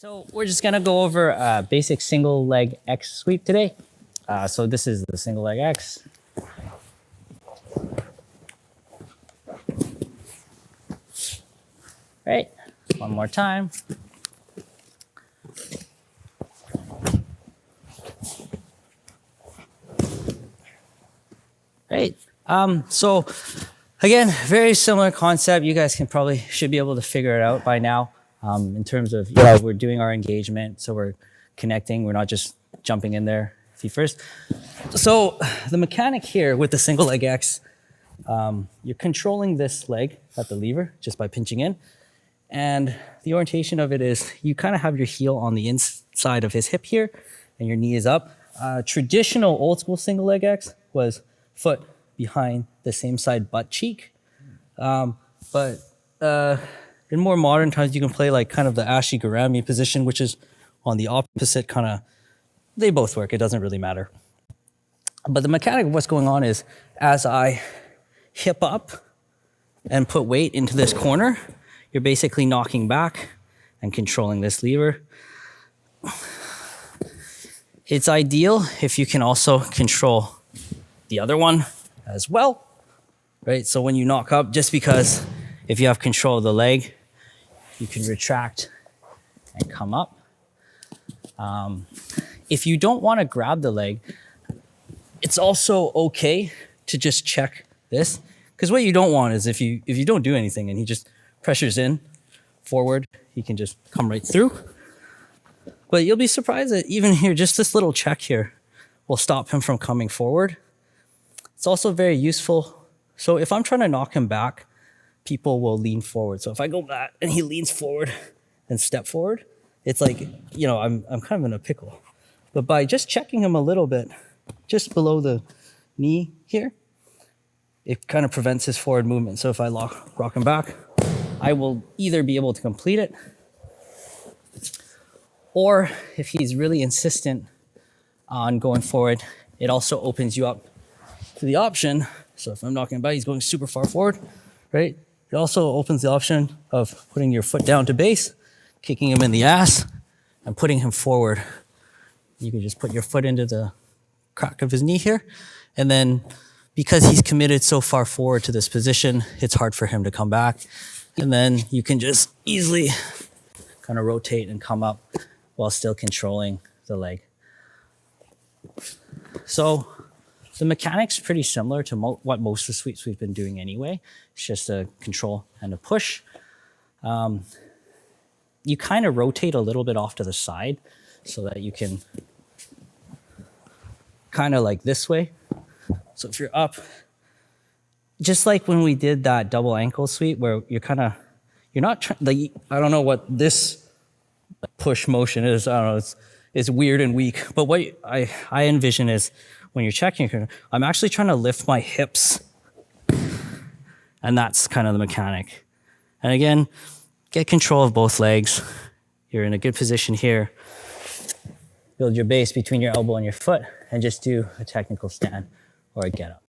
So we're just gonna go over basic single leg X sweep today. So this is the single leg X. Right, one more time. Right, so again, very similar concept. You guys should be able to figure it out by now. In terms of, we're doing our engagement, so we're connecting. We're not just jumping in there feet first. So the mechanic here with the single leg X, you're controlling this leg at the lever just by pinching in. And the orientation of it is you kind of have your heel on the inside of his hip here, and your knee is up. Traditional old school single leg X was foot behind the same side butt cheek. In more modern times, you can play like kind of the Ashi Garami position, which is on the opposite kind of, they both work, it doesn't really matter. But the mechanic of what's going on is as I hip up and put weight into this corner, you're basically knocking back and controlling this lever. It's ideal if you can also control the other one as well, right? So when you knock up, just because if you have control of the leg, you can retract and come up. If you don't want to grab the leg, it's also okay to just check this, because what you don't want is if you don't do anything and he just pressures in forward, he can just come right through. But you'll be surprised that even here, just this little check here will stop him from coming forward. It's also very useful. So if I'm trying to knock him back, people will lean forward. So if I go back and he leans forward and step forward, it's like, I'm kind of in a pickle. But by just checking him a little bit, just below the knee here, it kind of prevents his forward movement. So if I rock him back, I will either be able to complete it, or if he's really insistent on going forward, it also opens you up to the option. So if I'm knocking him back, he's going super far forward, right? It also opens the option of putting your foot down to base, kicking him in the ass, and putting him forward. You can just put your foot into the crack of his knee here. And then because he's committed so far forward to this position, it's hard for him to come back. And then you can just easily kind of rotate and come up while still controlling the leg. So the mechanic's pretty similar to what most of the sweeps we've been doing anyway. It's just a control and a push. You kind of rotate a little bit off to the side so that you can kind of like this way. So if you're up, just like when we did that double ankle sweep where you're not I don't know what this push motion is. I don't know, it's weird and weak. But what I envision is when you're checking, I'm actually trying to lift my hips. And that's kind of the mechanic. And again, get control of both legs. You're in a good position here. Build your base between your elbow and your foot and just do a technical stand or a get up.